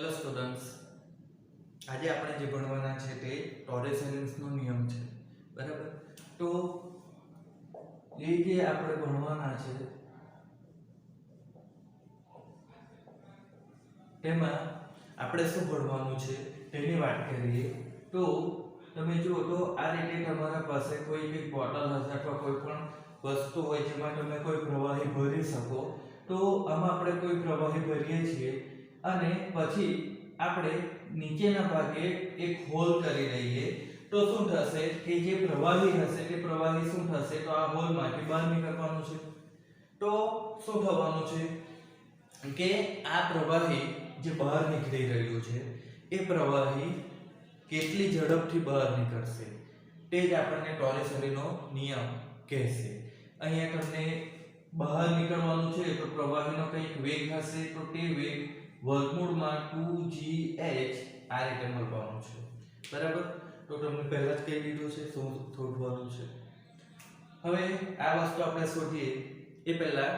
Hello students, આજે આપણે જે ભણવાના છે તે ટોરેસેલિન્સનો નિયમ છે, બરાબર? તો એ જે આપણે ભણવાના છે તેમાં આપણે શું ભણવાનું છે તેની વાત કરીએ તો તમે જુઓ તો આ રીતે તમારા પાસે કોઈ એક બોટલ હશે અથવા કોઈ પણ વસ્તુ હોય જેમાં તમે કોઈ પ્રવાહી ભરી શકો. તો આમાં આપણે કોઈ પ્રવાહી ભરીએ છીએ અને પછી આપણે નીચેના ભાગે એક હોલ કરી દઈએ તો શું થશે કે જે પ્રવાહી હશે તે પ્રવાહી શું થશે તો આ હોલમાંથી બહાર નીકળવાનું છે. તો શું થવાનું છે કે આ પ્રવાહી જે બહાર નીકળી રહ્યું છે એ પ્રવાહી કેટલી ઝડપથી બહાર નીકળશે તે જ આપણને ટોરેસેલીનો નિયમ કહેશે. અહીંયા તમને બહાર નીકળવાનું છે તો પ્રવાહીનો કંઈક વેગ હશે તો તે વેગ વર્ગમૂળમાં 2gh આ રીતે મળવાનું છે, બરાબર? તો તમને પહેલા જ કહી દીધું છે શું શોધવાનું છે. હવે આ વસ્તુ આપણે શોધીએ એ પહેલા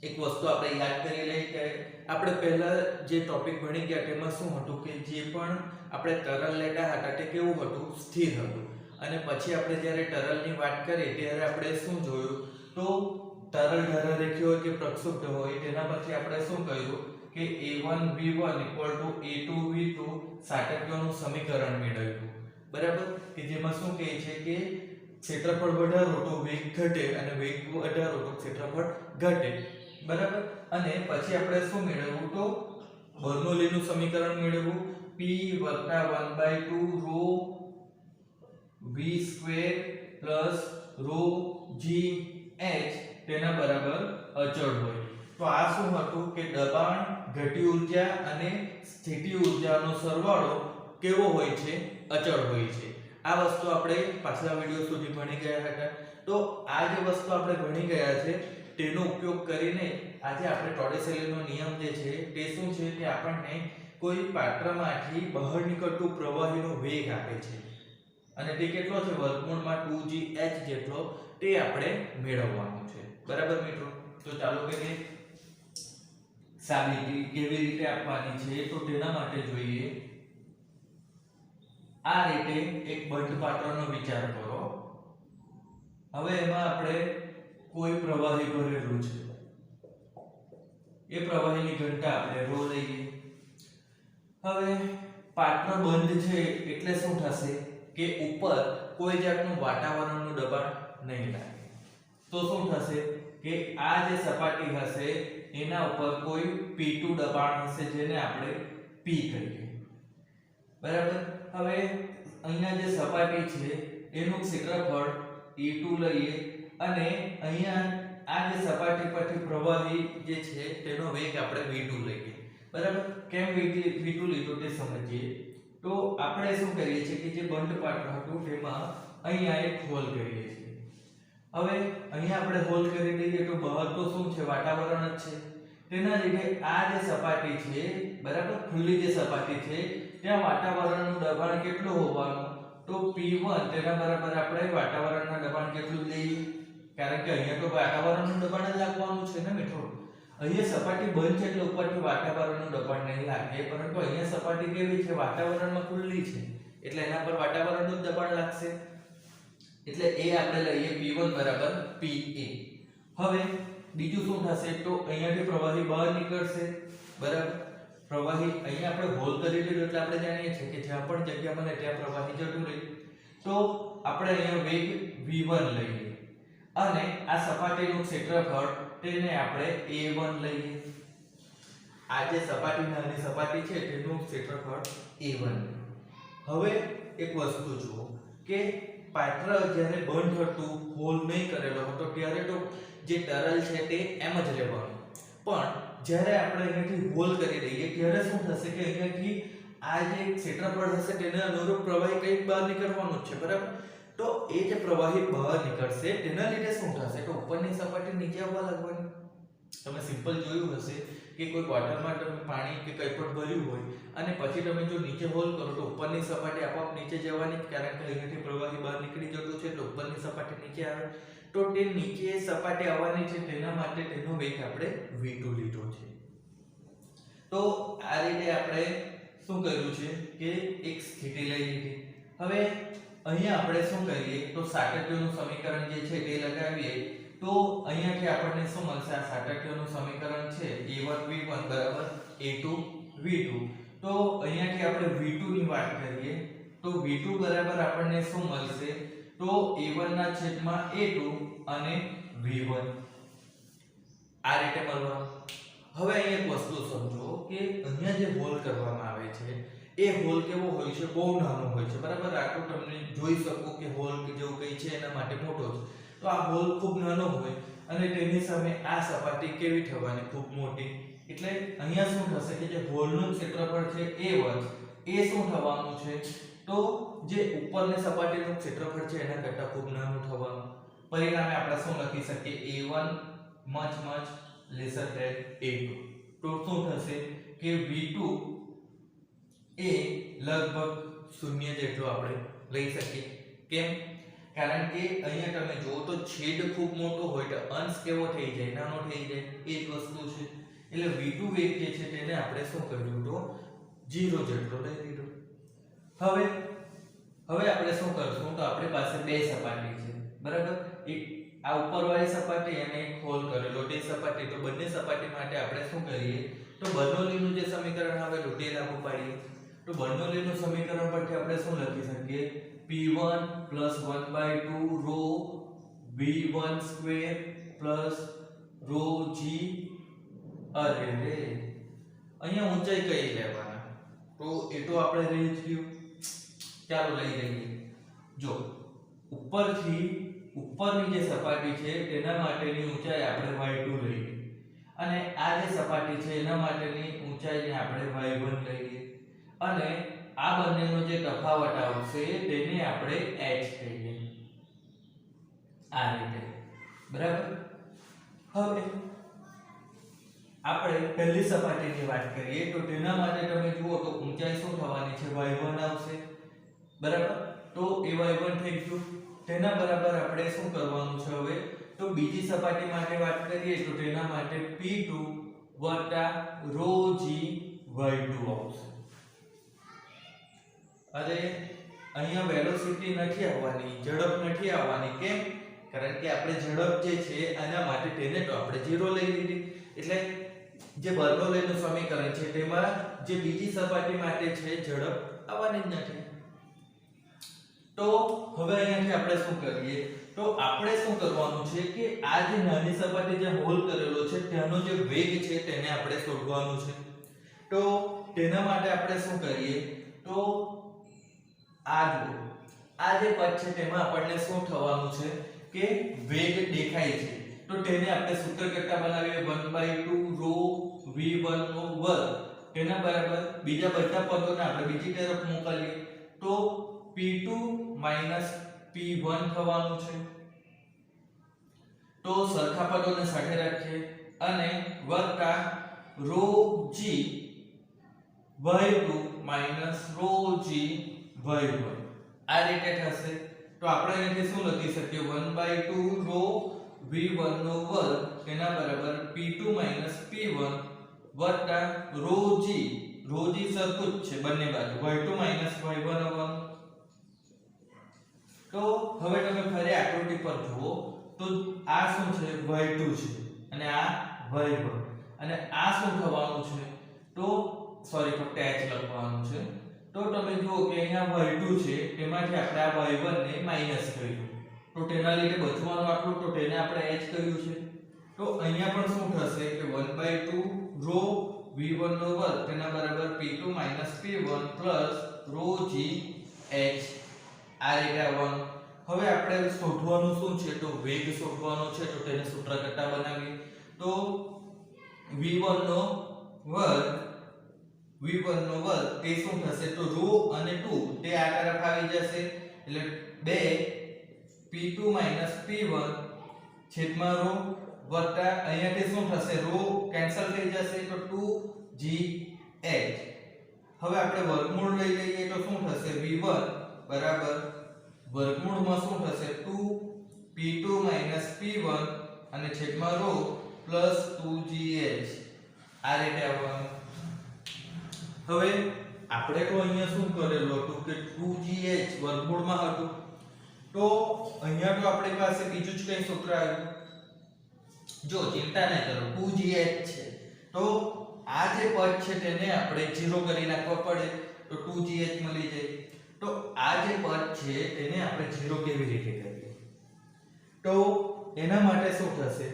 એક વસ્તુ આપણે યાદ કરી લઈએ કે આપણે પહેલા જે ટોપિક ભણી ગયા તેમાં શું હતું કે જે પણ આપણે તરલ લેતા હતા તે કેવું હતું, સ્થિર હતું. અને પછી આપણે જ્યારે તરલની વાત કરી ત્યારે આપણે શું જોયું તો તરલ ધારારેખી હોય કે પ્રક્ષુબ્ધ હોય તેના પછી આપણે શું કહ્યું કે a1v1 a2v2 સાતત્યનું સમીકરણ મેળવ્યું, બરાબર? કે જેમાં શું કહે છે કે ક્ષેત્રફળ વધારો તો વેગ ઘટે અને વેગ વધારો તો ક્ષેત્રફળ ઘટે, બરાબર? અને પછી આપણે શું મેળવ્યું તો બર્નોલીનું સમીકરણ મેળવ્યું p + 1/2 rho v² + rho gh તેના બરાબર અચળ હોય. તો આ શું હતું કે દબાણ, ગતિ ઊર્જા અને સ્થિતિ ઊર્જાનો સરવાળો કેવો હોય છે, અચળ હોય છે. આ વસ્તુ આપણે પાછલા વિડિયો સુધી ભણી ગયા હતા. તો આ જે વસ્તુ આપણે ભણી ગયા છે તેનો ઉપયોગ કરીને આજે આપણે ટોરેસેલીનો નિયમ જે છે તે શું છે કે આપણને કોઈ પાત્રમાંથી બહાર નીકળતું પ્રવાહીનો વેગ આપે છે અને તે કેટલો છે વર્ગમૂળમાં 2gh જેટલો તે આપણે મેળવવાનું છે, બરાબર મિત્રો? તો ચાલો કરીએ સાબિતી કેવી રીતે આપવાની છે. તો તેના માટે જોઈએ આ રીતે એક બંધ પાત્રનો વિચાર કરો. હવે એમાં આપણે કોઈ પ્રવાહી ભરેલું છે, એ પ્રવાહીની ઘનતા આપણે ρ લઈએ. હવે પાત્ર બંધ છે એટલે શું થશે કે ઉપર કોઈ જાતનું વાતાવરણનું દબાણ નહીં લાગે. તો શું થશે કે આ જે સપાટી હશે એના ઉપર કોઈ P2 દબાણ હશે જેને આપણે P કહીએ, બરાબર? હવે અહીંયા જે સપાટી છે એનું ક્ષેત્રફળ E2 લઈએ અને અહીંયા આ જે સપાટી પરથી પ્રવાહી જે છે તેનો વેગ આપણે v2 લઈએ, બરાબર? કેમ v2 લીધો તે સમજીએ. તો આપણે શું કરીએ છીએ કે જે બંધ પાત્ર હતું તેમાં અહીંયા એક હોલ કરીએ છીએ. હવે અહીંયા આપણે હોલ કરી દઈએ તો બહાર તો શું છે, વાતાવરણ જ છે. તેના લીધે આ જે સપાટી છે, બરાબર, ખુલ્લી જે સપાટી છે ત્યાં વાતાવરણનું દબાણ કેટલું હોવાનું તો P1 તેના બરાબર આપણે વાતાવરણના દબાણ કેટલું લઈએ, કારણ કે અહીંયા તો વાતાવરણનું દબાણ જ લાગવાનું છે ને મિત્રો. અહીંયા સપાટી બંધ છે એટલે ઉપરથી વાતાવરણનું દબાણ નહીં લાગે, પરંતુ અહીંયા સપાટી કેવી છે, વાતાવરણમાં ખુલ્લી છે એટલે એના પર વાતાવરણનું દબાણ લાગશે. એટલે એ આપણે લઈએ P1 બરાબર PA. હવે બીજું શું થશે તો અહીંયાથી પ્રવાહી બહાર નીકળશે, બરાબર? પ્રવાહી અહીંયા આપણે હોલ કરી દીધું એટલે આપણે જાણીએ છીએ કે જ્યાં પણ જગ્યા મળે ત્યાં પ્રવાહી જતું રહે. તો આપણે અહીંયા વેગ v1 લઈએ અને આ સપાટીનું ક્ષેત્રફળ તેને આપણે a1 લઈએ. આ જે સપાટી નાની સપાટી છે તેનું ક્ષેત્રફળ a1. હવે એક વસ્તુ જુઓ કે પાત્ર જ્યારે બંધ હતું, હોલ નહીં કરેલો હતો ત્યારે તો જે તરલ છે તે એમ જ રહેવાનું, પણ જ્યારે આપણે અહીંયાથી હોલ કરી દઈએ ત્યારે શું થશે કે અહીંયાથી આ જે ક્ષેત્રફળ હશે તેને અનુરૂપ પ્રવાહી કંઈક બહાર નીકળવાનું જ છે, બરાબર? તો એ જે પ્રવાહી બહાર નીકળશે તેના લીધે શું થશે તો ઉપરની સપાટી નીચે આવવા લાગવાની. તમે સિમ્પલ જોયું હશે કે કોઈ બોટલમાં તમે પાણી કે કંઈ પણ ભર્યું હોય અને પછી તમે જો નીચે હોલ કરો તો ઉપરની સપાટી આપોઆપ નીચે જવાની, કારણ કે અહીંયાથી પ્રવાહી બહાર નીકળી જતું છે તો ઉપરની સપાટી નીચે આવે. તો તે નીચે સપાટી આવવાની છે તેના માટે તેનો વેગ આપણે v2 લીધો છે. તો આ રીતે આપણે શું કર્યું છે કે એક સ્થિતિ લઈ લીધી. હવે અહીંયા આપણે શું કરીએ તો સાતત્યનું સમીકરણ જે છે તે લગાવીએ તો અહીંયાથી આપણને શું મળશે? આ સાતત્યનું સમીકરણ છે a1v1 બરાબર a2v2. તો અહીંયાથી આપણે v2 ની વાત કરીએ તો v2 બરાબર આપણને શું મળશે? તો a1 ના છેદમાં a2 અને v1 આ રીતે મળવાનું. હવે અહીં એક વસ્તુ સમજો કે અહીંયા જે હોલ કરવામાં આવે છે એ હોલ કેવો હોય છે? બહુ નાનો હોય છે, બરાબર. આટલું તમને જોઈ શકો કે હોલ જેવું કંઈ છે એના માટે મોટો છે. તો આ હોલ ખૂબ નાનો હોય અને તેની સામે આ સપાટી કેવી થવાની? ખૂબ મોટી. એટલે અહીંયા શું થશે કે જે હોલનું ક્ષેત્રફળ છે a1 એ શું થવાનું છે? તો જે ઉપરની સપાટીનું ક્ષેત્રફળ છે એના કરતાં ખૂબ નાનું થવાનું. પરિણામે આપણે શું લખી શકીએ? a1 much lesser than a2. તો શું થશે કે v2 એ લગભગ 0 જેટલો આપણે લઈ શકીએ. કેમ? કારણ કે અહીંયા તમે જુઓ તો છેદ ખૂબ મોટો હોય તો અંશ કેવો થઈ જાય? નાનો થઈ જાય. એ જ વસ્તુ છે. એટલે v2 વેગ જે છે તેને આપણે શું કર્યું? તો 0 જેટલો લઈ લીધો. હવે આપણે શું કરશું? તો આપણી પાસે બે સપાટી છે, બરાબર. એક આ ઉપરવાળી સપાટી અને એક હોલ કરેલો તે સપાટી. તો બંને સપાટી માટે આપણે શું કરીએ? તો બર્નોલીનું જે સમીકરણ આવેલું તે લાગુ પાડીએ. તો બર્નોલીનું સમીકરણ પરથી આપણે શું લખી શકીએ? p1 1/2 rho v1 square rho g. અરે રે, અહીંયા ઊંચાઈ કઈ લેવાના? તો એ તો આપણે રહી જ ગયું. ચાલો લઈ લઈએ. જો ઉપરની જે સપાટી છે તેના માટેની ઊંચાઈ આપણે y2 લઈએ અને આ જે સપાટી છે એના માટેની ઊંચાઈને આપણે y1 લઈએ અને આ બંનેનો જે તફાવત આવશે તેને આપણે h કહીએ. આ રીતે, બરાબર. હવે આપણે પહેલી સપાટીની વાત કરીએ તો તેના માટે તમે જુઓ તો ઊંચાઈ શું થવાની છે? y1 આવશે, બરાબર. તો એ y1 થઈ ગયું. તેના બરાબર આપણે શું કરવાનું છે હવે? તો બીજી સપાટી માટે વાત કરીએ તો તેના માટે p2 rho g y2 આવશે. અરે અહીંયા વેલોસિટી નથી આવવાની, ઝડપ નથી આવવાની. કેમ? કારણ કે આપણે ઝડપ જે છે આના માટે તેને તો આપણે 0 લઈ લીધી. એટલે જે બર્નોલીનું સમીકરણ છે તેમાં જે બીજી સપાટી માટે છે ઝડપ આવવાની જ નથી. તો હવે અહીંયાથી આપણે શું કરીએ? તો આપણે શું કરવાનું છે કે આ જે નાની સપાટી જે હોલ કરેલો છે તેનો જે વેગ છે તેને આપણે શોધવાનું છે. તો તેના માટે આપણે શું કરીએ? તો આ જો આ જે પદ છે તેમાં આપણને શું થવાનું છે કે વેગ દેખાય છે. તો તેને આપણે સૂત્ર કરતા બનાવીએ 1/2 rho v1 નો વર્ગ. તેના બરાબર બીજા બધા પદોને આપણે બીજી તરફ મોકલીએ તો p2 p1 થવાનું છે. તો સરખા પદોને સાથે રાખીએ અને વત્તા rho g y2 rho g y1 આ રીતે થશે. તો આપણે અહીંથી શું લખી શકીએ? 1/2 rho v1 નો વર્ગ તેના બરાબર p2 p1 વત્તા rho g સરખું જ છે બંને બાજુ y2 y1 આવવાનું. તો હવે તમે ફરી આકૃતિ પર જુઓ તો આ શું છે? y2 છે અને આ y1 અને આ શું થવાનું છે? તો સોરી ફક્ત h લખવાનું છે. તો તમે જુઓ કે અહીંયા y2 છે તેમાંથી આપણે આ y1 ને માઈનસ કર્યું તો તેના લીધે બચવાનું આટલું તો તેને આપણે h કર્યું છે. તો અહીંયા પણ શું થશે કે 1/2 rho v1 નો વર્ગ તેના બરાબર p2 p1 rho g h આ રીતે આવવાનું. હવે આપણે શોધવાનું શું છે? તો વેગ શોધવાનો છે. તો તેને સૂત્ર કરતા બનાવીએ તો v1 નો વર્ગ તે શું થશે? તો rho અને 2 તે આ તરફ આવી જશે એટલે 2 p2 p1 છેદમાં rho વત્તા અહીંયાથી શું થશે? rho કેન્સલ થઈ જશે તો 2gh. હવે આપણે વર્ગમૂળ લઈ લઈએ તો શું થશે? v1 બરાબર વર્ગમૂળમાં શું થશે? 2p2 p1 અને છેદમાં rho 2gh આ રીતે આવવાનું. હવે આપણે તો અહીંયા શું કરેલું હતું કે 2gh વર્ગમૂળમાં હતું, તો અહીંયા તો આપણી પાસે બીજું જ કઈ સૂત્ર આવ્યું. જો ચિંતા ન કરો, 2gh છે તો આ જે પદ છે તેને આપણે 0 કરી નાખવા પડે તો 2gh મળી જાય. તો આ જે પદ છે તેને આપણે 0 કેવી રીતે કરીએ? તો એના માટે શું થશે?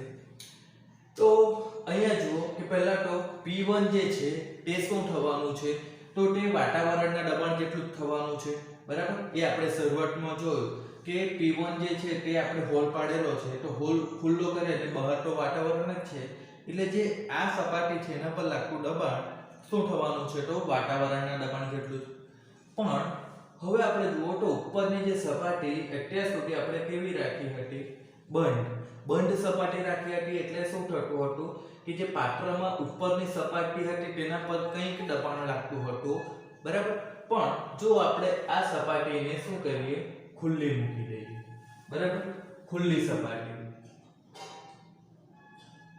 તો અહીંયા જુઓ કે પહેલા તો P1 જે છે તે શું થવાનું છે? તો તે વાતાવરણના દબાણ જેટલું જ થવાનું છે, બરાબર? એ આપણે શરૂઆતમાં જોયું કે P1 જે છે તે આપણે હોલ પાડેલો છે, તો હોલ ખુલ્લો કરે એટલે બહાર તો વાતાવરણ જ છે, એટલે જે આ સપાટી છે એના પર લાગતું દબાણ શું થવાનું છે? તો વાતાવરણના દબાણ જેટલું જ. પણ હવે આપણે જુઓ તો ઉપરની જે સપાટી અત્યાર સુધી આપણે કેવી રાખી હતી? બંધ સપાટી રાખી હતી. એટલે શું થતું હતું કે જે પાત્રમાં ઉપરની સપાટી હતી તેના પર કંઈક દબાણ લાગતું હતું, બરાબર? પણ જો આપણે આ સપાટીને શું કરીએ? ખુલ્લી મૂકી દઈએ, બરાબર? ખુલ્લી સપાટી.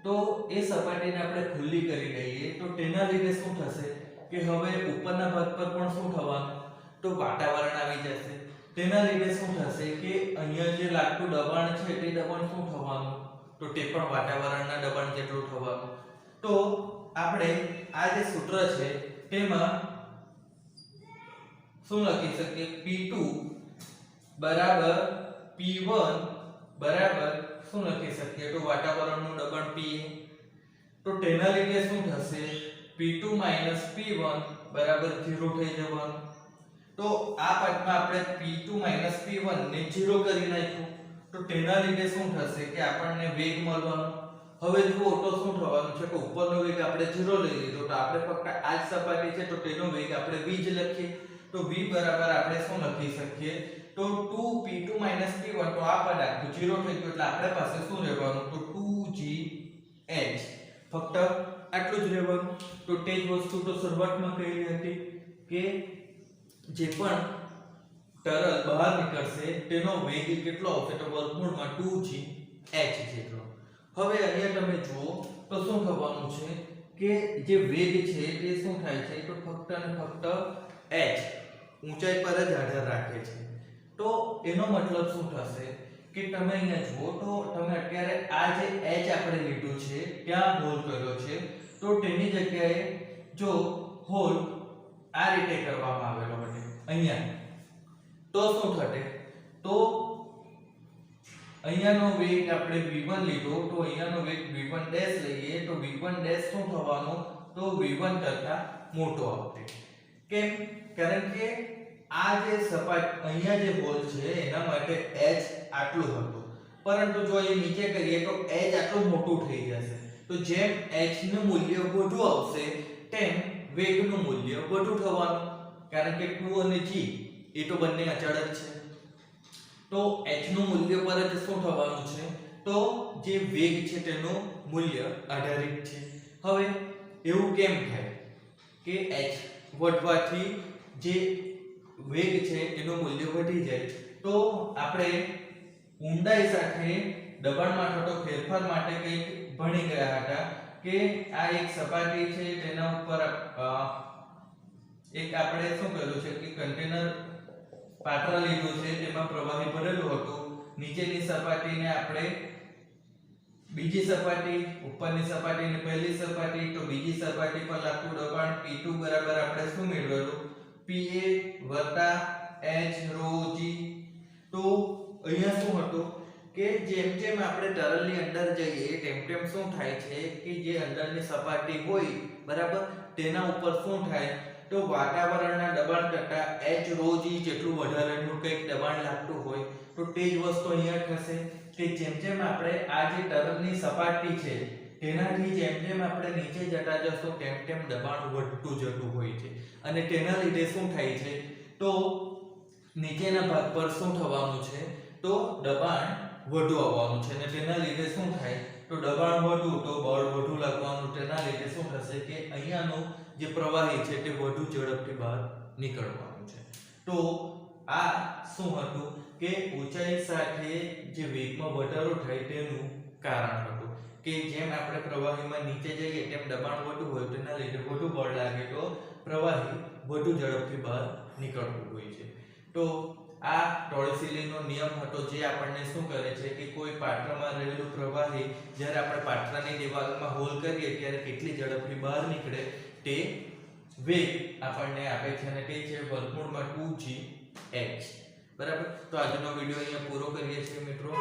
તો એ સપાટીને આપણે ખુલ્લી કરી દઈએ તો તેના લીધે શું થશે કે હવે ઉપરના ભાગ પર પણ શું થવાનું? તો વાતાવરણ આવી જશે. તેના લીધે શું થશે કે અહીંયા જે લાગતું દબાણ છે તે દબાણ શું થવાનું? તો તે પણ વાતાવરણના દબાણ જેટલું થવાનું. તો આપણે આ જે સૂત્ર છે તેમાં શું લખી શકીએ? P2 બરાબર P1 બરાબર શું લખી શકીએ? તો વાતાવરણનું દબાણ Pa. તો તેના લીધે શું થશે? P2 P1 બરાબર 0 થઈ જવાનું. તો આ પદમાં આપણે P2 P1 ને 0 કરી નાખ્યું, તો તેના લીધે શું થશે કે આપણને વેગ મળવાનો. હવે જુઓ તો શું થવાનું છે? તો ઉપરનો વેગ આપણે 0 લઈ લીધો, તો આપણે ફક્ત આ જ સપાટી છે તો તેનો વેગ આપણે v જ લખીએ. તો v બરાબર આપણે શું લખી શકીએ? તો 2P2 P1, તો આ પદ આખું 0 થઈ ગયું એટલે આપણી પાસે શું રહેવાનું? તો 2gh. ફક્ત આટલું જ રહેવાનું. તો તે જ વસ્તુ તો શરૂઆતમાં કહી હતી કે જે પણ તરલ બહાર નીકળશે તેનો વેગ કેટલો આવશે? તો વર્ગમૂળમાં 2gh જેટલો. હવે અહીંયા તમે જુઓ તો શું થવાનું છે કે જે વેગ છે તે શું થાય છે? તો ફક્ત અને ફક્ત h ઊંચાઈ પર જ આધાર રાખે છે. તો એનો મતલબ શું થશે કે તમે અહીંયા જુઓ તો તમે અત્યારે આ જે h આપણે લીધું છે ત્યાં હોલ કર્યો છે, તો તેની જગ્યાએ જો હોલ આ રીતે કરવામાં આવેલો હોય અહીંયા, તો શું થશે? તો અહીંયાનો વેગ આપણે v1 લીધો, તો અહીંયાનો વેગ v1 ડેશ લઈએ તો v1 ડેશ શું થવાનો? તો v1 કરતા મોટો આવશે. કેમ? કારણ કે આ જે સપાટી અહીંયા જે હોલ છે એના માટે h આટલું હતું, પરંતુ જો એ નીચે કરીએ તો h આટલું મોટું થઈ જશે. તો જેમ h નું મૂલ્ય વધુ આવશે તેમ વેગનું મૂલ્ય વધુ થવાનું, કારણ કે 2 અને g એ તો બંને અચળ જ છે. તો h નું મૂલ્ય પર જ શું થવાનું છે? તો જે વેગ છે તેનું મૂલ્ય આધારિત છે. હવે એવું કેમ થાય કે h વધવાથી જે વેગ છે એનું મૂલ્ય વધી જાય? તો આપણે ઊંડાઈ સાથે દબાણમાં થતો ફેરફાર માટે કંઈક ભણી ગયા હતા કે આ એક સપાટી છે તેના ઉપર એક આપણે શું કર્યું છે કે કન્ટેનર પાત્ર લીધું છે, તેમાં પ્રવાહી ભરેલું હતું. નીચેની સપાટીને આપણે બીજી સપાટી, ઉપરની સપાટીને પહેલી સપાટી, તો બીજી સપાટી પર લાગતું દબાણ P2 બરાબર આપણે શું મેળવેલું? Pa h rho g. તો અહીંયા શું હતું કે જેમ જેમ આપણે તરલની અંદર જઈએ તેમ તેમ શું થાય છે કે જે અંદરની સપાટી હોય, બરાબર, તેના ઉપર શું થાય? તો વાતાવરણના દબાણ કરતા h rho g જેટલું વધારેનું કંઈક દબાણ લાગતું હોય, તો તે જ વસ્તુ અહીંયા થશે કે જેમ જેમ આપણે આ જે તરલની સપાટી છે તેનાથી જેમ જેમ આપણે નીચે જતા જશું તેમ તેમ દબાણ વધતું જતું હોય છે, અને તેના લીધે શું થાય છે? તો નીચેના ભાગ પર શું થવાનું છે? તો દબાણ વધુ આવવાનું છે, અને તેના લીધે શું થાય? તો દબાણ વધુ તો બળ વધુ લાગવાનું. તેના લીધે શું થશે કે અહીંયાનું જે પ્રવાહી છે તે વધુ ઝડપથી બહાર નીકળવાનું છે. તો આ શું હતું કે ઊંચાઈ સાથે જે વેગમાં વધારો થાય તેનું કારણ હતું. કે જેમ આપણે પ્રવાહીમાં નીચે જઈએ તેમ દબાણ વધુ હોય તેના લીધે વધુ બળ લાગે તો પ્રવાહી વધુ ઝડપથી બહાર નીકળતું હોય છે. તો આ ટોર્સિલીનો નિયમ હતો જે આપણને શું કરે છે કે કોઈ પાત્રમાં રહેલું પ્રવાહી જ્યારે આપણે પાત્રની દિવાલમાં હોલ કરીએ ત્યારે કેટલી ઝડપથી બહાર નીકળે તે વેગ આપણને આપે છે અને તે છે વર્ગમૂળમાં 2gh. બરાબર. તો આજનો વિડિયો અહીંયા પૂરો કરીએ છીએ મિત્રો.